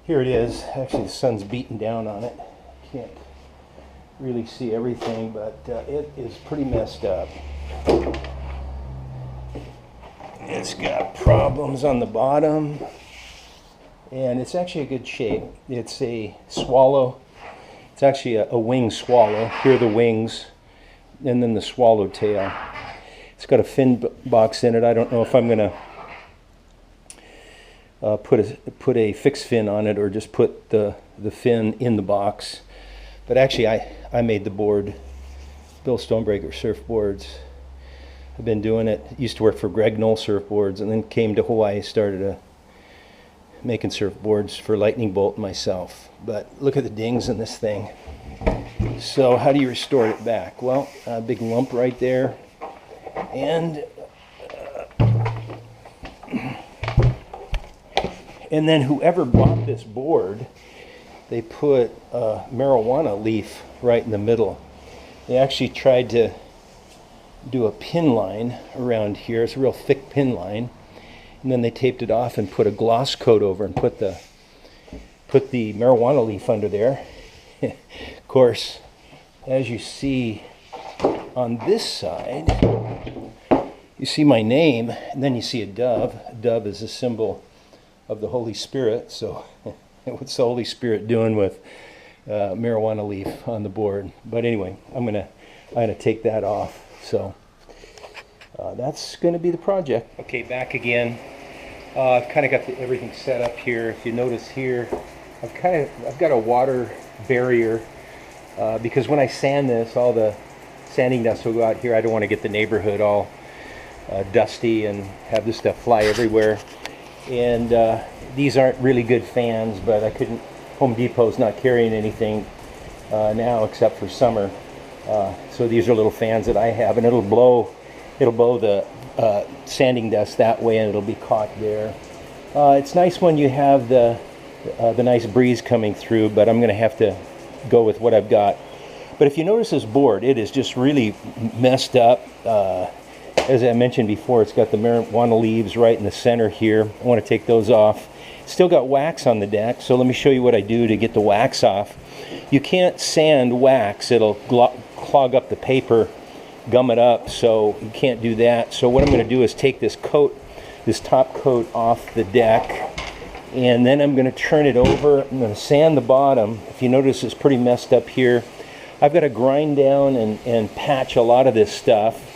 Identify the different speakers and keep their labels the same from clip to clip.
Speaker 1: Here it is. Actually, the sun's beating down on it. Can't really see everything, but it is pretty messed up. It's got problems on the bottom, and it's actually a good shape. It's a swallow. It's actually a wing swallow. Here are the wings, and then the swallow tail. It's got a fin box in it. I don't know if I'm going to put a fixed fin on it or just put the fin in the box. But actually, I made the board. Bill Stonebraker surfboards. I've been doing it. Used to work for Greg Knoll surfboards, and then came to Hawaii, started making surfboards for Lightning Bolt myself. But look at the dings in this thing. So how do you restore it back? Well, a big lump right there, and then whoever bought this board, they put a marijuana leaf right in the middle. They actually tried to do a pin line around here. It's a real thick pin line, and then they taped it off and put a gloss coat over and put the marijuana leaf under there. Of course, as you see on this side, you see my name, and then you see a dove. A dove is a symbol of the Holy Spirit. So what's the Holy Spirit doing with marijuana leaf on the board? But anyway, I'm gonna take that off. So that's going to be the project. Okay, back again. I've kind of got everything set up here. If you notice here, I've got a water barrier because when I sand this, all the sanding dust will go out here. I don't want to get the neighborhood all dusty and have this stuff fly everywhere. And these aren't really good fans, but I couldn't. Home Depot's not carrying anything now except for summer. So these are little fans that I have, and it'll blow the sanding dust that way, and it'll be caught there. It's nice when you have the nice breeze coming through, but I'm going to have to go with what I've got. But if you notice this board, it is just really messed up. As I mentioned before, it's got the marijuana leaves right in the center here. I want to take those off. Still got wax on the deck, so let me show you what I do to get the wax off. You can't sand wax. It'll clog up the paper, gum it up, so you can't do that. So what I'm going to do is take this top coat off the deck, and then I'm going to turn it over. I'm going to sand the bottom. If you notice, it's pretty messed up here. I've got to grind down and patch a lot of this stuff,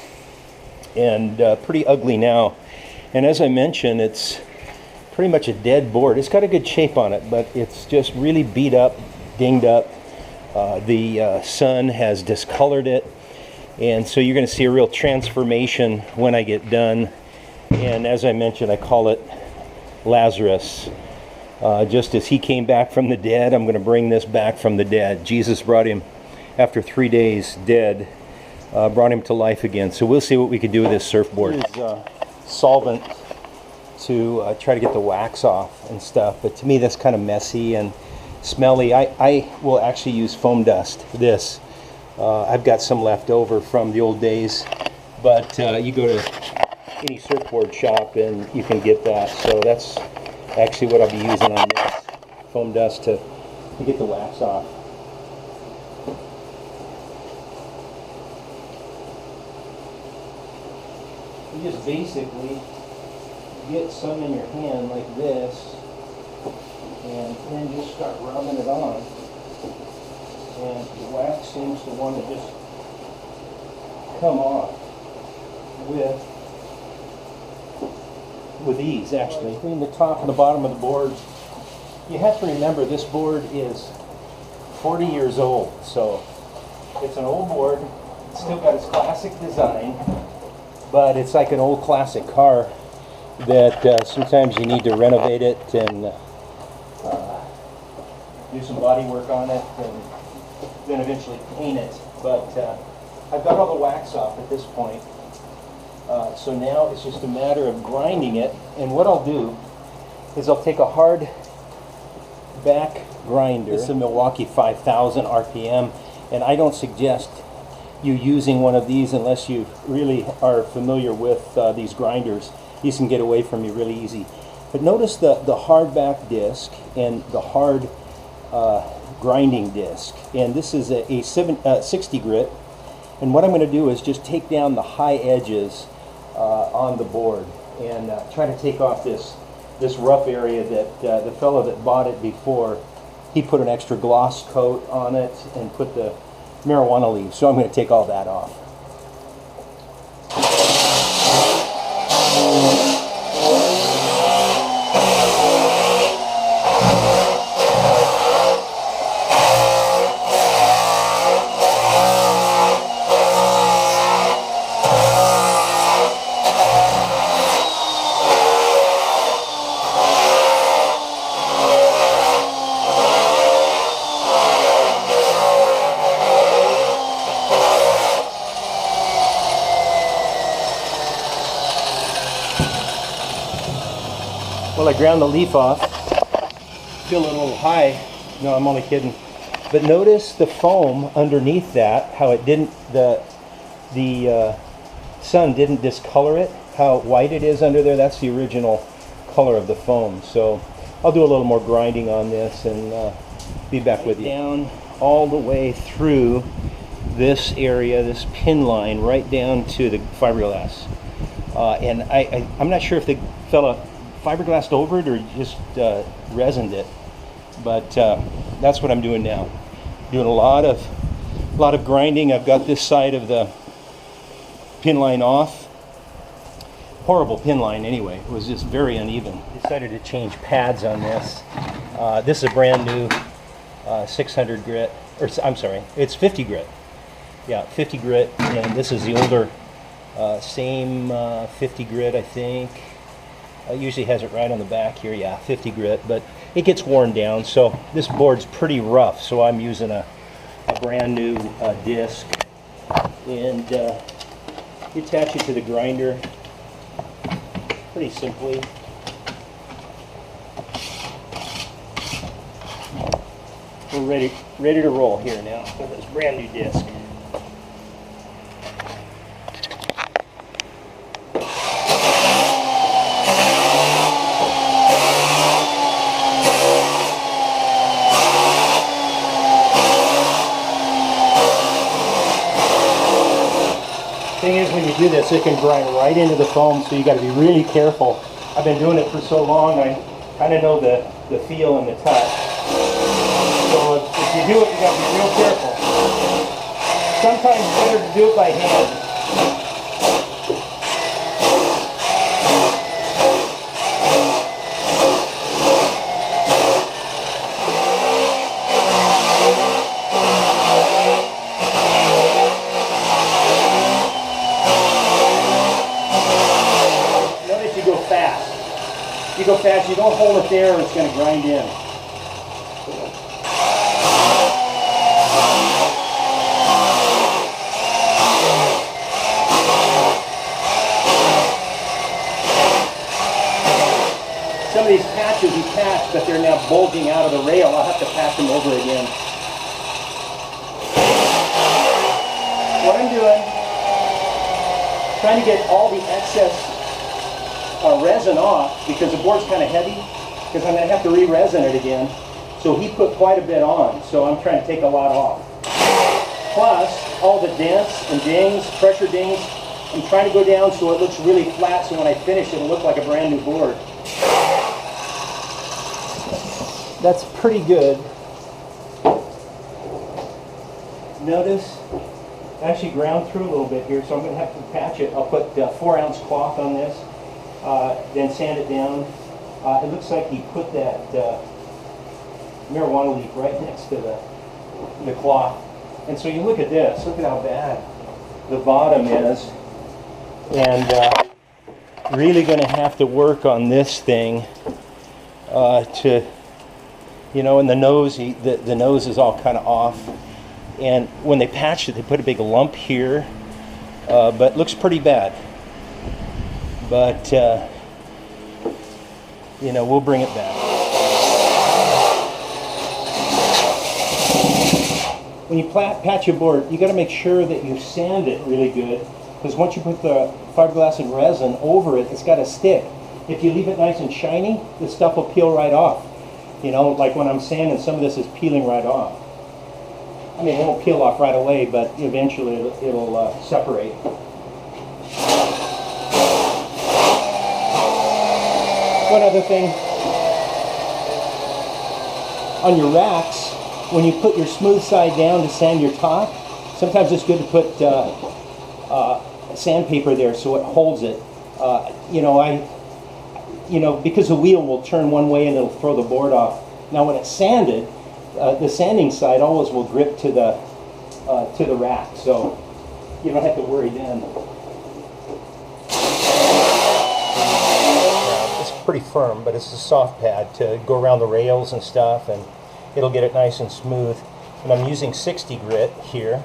Speaker 1: and pretty ugly now. And as I mentioned, it's pretty much a dead board. It's got a good shape on it, but it's just really beat up, dinged up. The sun has discolored it, and so you're going to see a real transformation when I get done. And as I mentioned, I call it Lazarus. Just as he came back from the dead, I'm going to bring this back from the dead. Jesus brought him after 3 days dead, brought him to life again. So we'll see what we can do with this surfboard. This is solvent to try to get the wax off and stuff, but to me that's kind of messy and smelly. I will actually use foam dust. I've got some left over from the old days, but you go to any surfboard shop and you can get that. So that's actually what I'll be using on this foam dust to get the wax off. You just basically get some in your hand like this, and then just start rubbing it on, and the wax seems to want to just come off with ease. Actually, between the top and the bottom of the board, you have to remember this board is 40 years old, so it's an old board. It's still got its classic design, but it's like an old classic car that sometimes you need to renovate it and do some body work on it, and then eventually paint it. But I've got all the wax off at this point, so now it's just a matter of grinding it. And what I'll do is I'll take a hard back grinder. This is a Milwaukee 5000 RPM, and I don't suggest you using one of these unless you really are familiar with these grinders. These can get away from you really easy. But notice the hardback disc and the hard grinding disc. And this is a 60 grit. And what I'm going to do is just take down the high edges on the board and try to take off this rough area that the fellow that bought it before, he put an extra gloss coat on it and put the marijuana leaves. So I'm going to take all that off. Well, I ground the leaf off. Feel a little high. No, I'm only kidding. But notice the foam underneath that, how it didn't, the sun didn't discolor it, how white it is under there. That's the original color of the foam. So I'll do a little more grinding on this and be back with you. Down all the way through this area, this pin line, right down to the fiberglass. And I'm not sure if the fella fiberglassed over it or just resined it, but that's what I'm doing now. Doing a lot of grinding. I've got this side of the pin line off. Horrible pin line anyway. It was just very uneven. Decided to change pads on this. This is a brand new 600 grit, or I'm sorry, it's 50 grit. Yeah, 50 grit, and this is the older same 50 grit, I think. Usually has it right on the back here. Yeah, 50 grit, but it gets worn down, so this board's pretty rough, so I'm using a brand new disc, and you attach it to the grinder pretty simply. We're ready to roll here now with this brand new disc. Thing is, when you do this, it can grind right into the foam, so you got to be really careful. I've been doing it for so long, I kind of know the feel and the touch. So if you do it, you got to be real careful. Sometimes it's better to do it by hand. You go fast, you don't hold it there or it's going to grind in. Some of these patches you patch, but they're now bulging out of the rail. I'll have to patch them over again. What I'm doing, trying to get all the excess resin off, because the board's kind of heavy, because I'm going to have to re-resin it again. So he put quite a bit on, so I'm trying to take a lot off. Plus, all the dents and dings, pressure dings, I'm trying to go down so it looks really flat, so when I finish it'll look like a brand new board. That's pretty good. Notice, I actually ground through a little bit here, so I'm going to have to patch it. I'll put 4-ounce cloth on this. Then sand it down. It looks like he put that marijuana leaf right next to the cloth. And so you look at this, look at how bad the bottom is. And really going to have to work on this thing to, you know, and the nose, the nose is all kind of off. And when they patched it, they put a big lump here, but it looks pretty bad. But, you know, we'll bring it back. When you patch your board, you got to make sure that you sand it really good, because once you put the fiberglass and resin over it, it's got to stick. if you leave it nice and shiny, the stuff will peel right off. You know, like when I'm sanding, some of this is peeling right off. I mean, it won't peel off right away, but eventually it'll separate. One other thing, on your racks, when you put your smooth side down to sand your top, sometimes it's good to put sandpaper there so it holds it. Because the wheel will turn one way and it'll throw the board off. Now when it's sanded, the sanding side always will grip to the rack, so you don't have to worry then. It's pretty firm, but it's a soft pad to go around the rails and stuff, and it'll get it nice and smooth. And I'm using 60 grit here.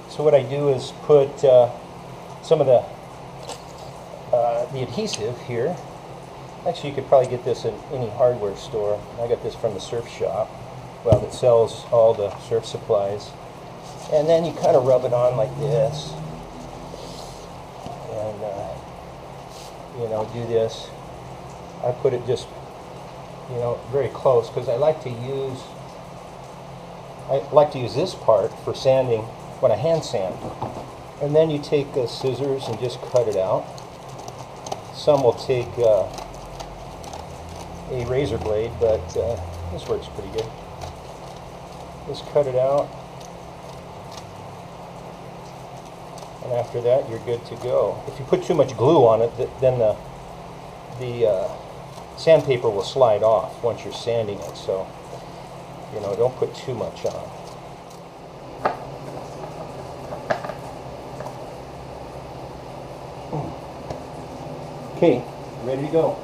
Speaker 1: So what I do is put some of the adhesive here. Actually, you could probably get this in any hardware store. I got this from the surf shop, well, that sells all the surf supplies. And then you kind of rub it on like this, and do this. I put it just, very close, because I like to use this part for sanding when I hand sand. And then you take scissors and just cut it out. Some will take a razor blade, but this works pretty good. Just cut it out, and after that you're good to go. If you put too much glue on it, then the sandpaper will slide off once you're sanding it, so don't put too much on. Okay, ready to go.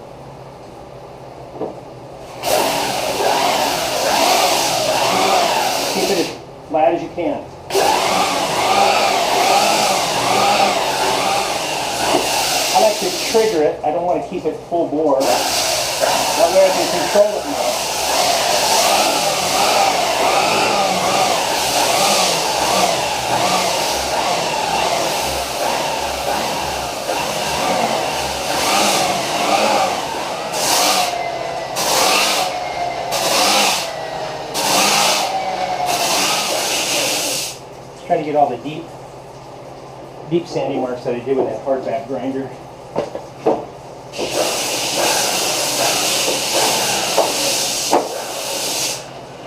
Speaker 1: Keep it as flat as you can. I like to trigger it. I don't want to keep it full bore. That way I can control it more. Trying to get all the deep sanding marks that I did with that hardback grinder.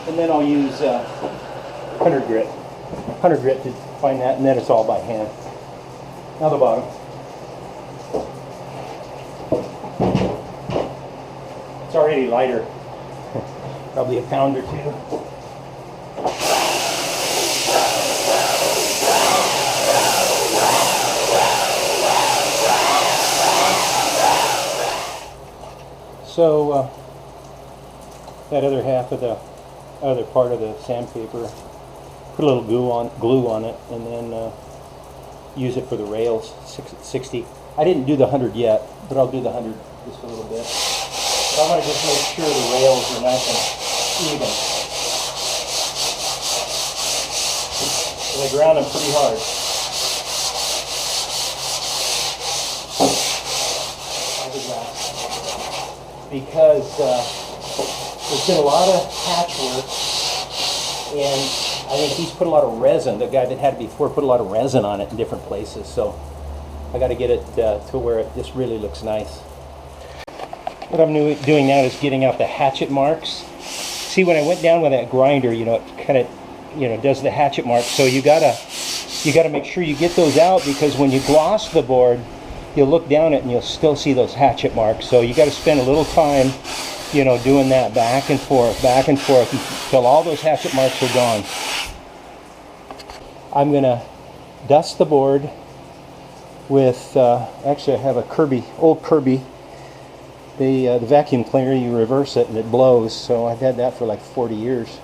Speaker 1: And then I'll use 100 grit to find that, and then it's all by hand. Now the bottom. It's already lighter, probably a pound or two. So that other half of the other part of the sandpaper, put a little glue on it, and then use it for the rails. 60. I didn't do the 100 yet, but I'll do the 100 just a little bit. So I'm going to just make sure the rails are nice and even. So I ground them pretty hard. Because there's been a lot of patchwork, and I think he's put a lot of resin. The guy that had it before put a lot of resin on it in different places, so I got to get it to where it just really looks nice. What I'm doing now is getting out the hatchet marks. See, when I went down with that grinder, it kind of does the hatchet marks. So you gotta make sure you get those out, because when you gloss the board, you'll look down it and you'll still see those hatchet marks. So you got to spend a little time, doing that back and forth until all those hatchet marks are gone. I'm gonna dust the board with, actually I have a old Kirby. The vacuum cleaner, you reverse it and it blows. So I've had that for like 40 years.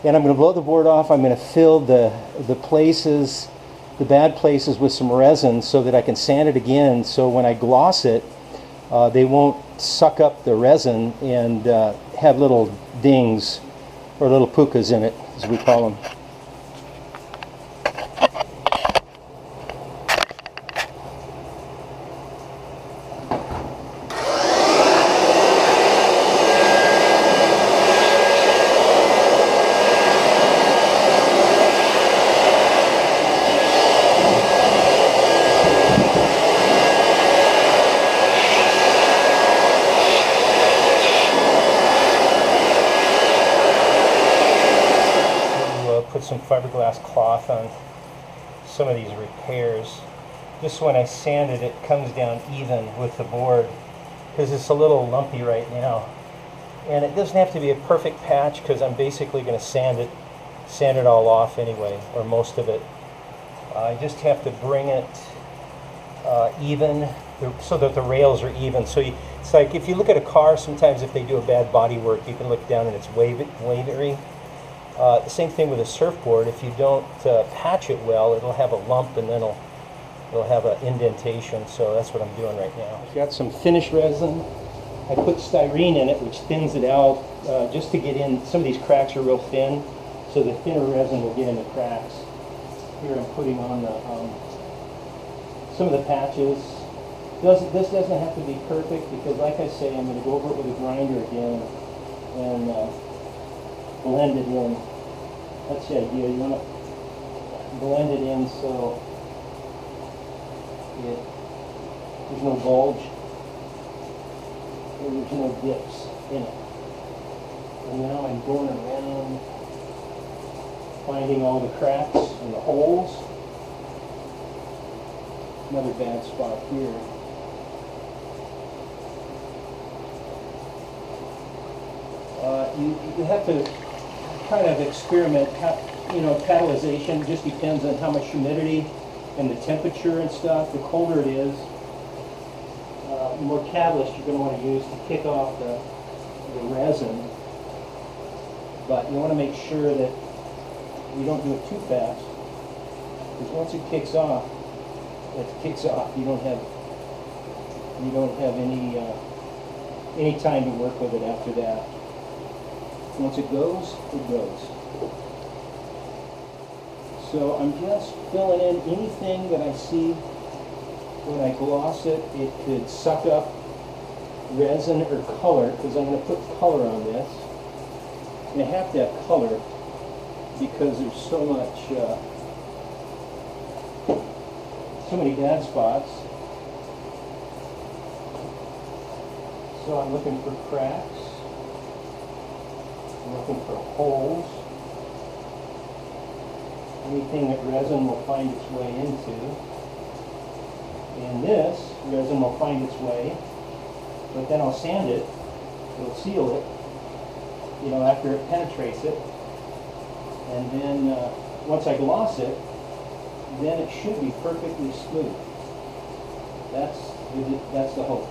Speaker 1: And I'm gonna blow the board off. I'm gonna fill the bad places with some resin so that I can sand it again, so when I gloss it, they won't suck up the resin and have little dings or little pukas in it, as we call them. fiberglass cloth on some of these repairs. This when I sand it, it comes down even with the board because it's a little lumpy right now. And it doesn't have to be a perfect patch because I'm basically going to sand it all off anyway, or most of it. I just have to bring it even so that the rails are even. So it's like if you look at a car, sometimes if they do a bad body work, you can look down and it's wavery. The same thing with a surfboard. If you don't patch it well, it'll have a lump and then it'll have an indentation. So that's what I'm doing right now. I've got some finish resin. I put styrene in it, which thins it out just to get in. Some of these cracks are real thin, so the thinner resin will get in the cracks. Here I'm putting on some of the patches. This doesn't have to be perfect because, like I say, I'm going to go over it with a grinder again and blend it in. That's the idea. You want to blend it in so there's no bulge and there's no dips in it. And now I'm going around finding all the cracks and the holes. Another bad spot here. You have to kind of experiment. Catalyzation just depends on how much humidity and the temperature and stuff. The colder it is, the more catalyst you're going to want to use to kick off the resin. But you want to make sure that you don't do it too fast, because once it kicks off, You don't have any time to work with it after that. Once it goes, it goes. So I'm just filling in anything that I see when I gloss it. It could suck up resin or color, because I'm going to put color on this. And I have to have color because there's so many bad spots. So I'm looking for cracks. I'm looking for holes. Anything that resin will find its way into. And this resin will find its way, but then I'll sand it. It'll seal it, after it penetrates it. And then once I gloss it, then it should be perfectly smooth. That's the hope.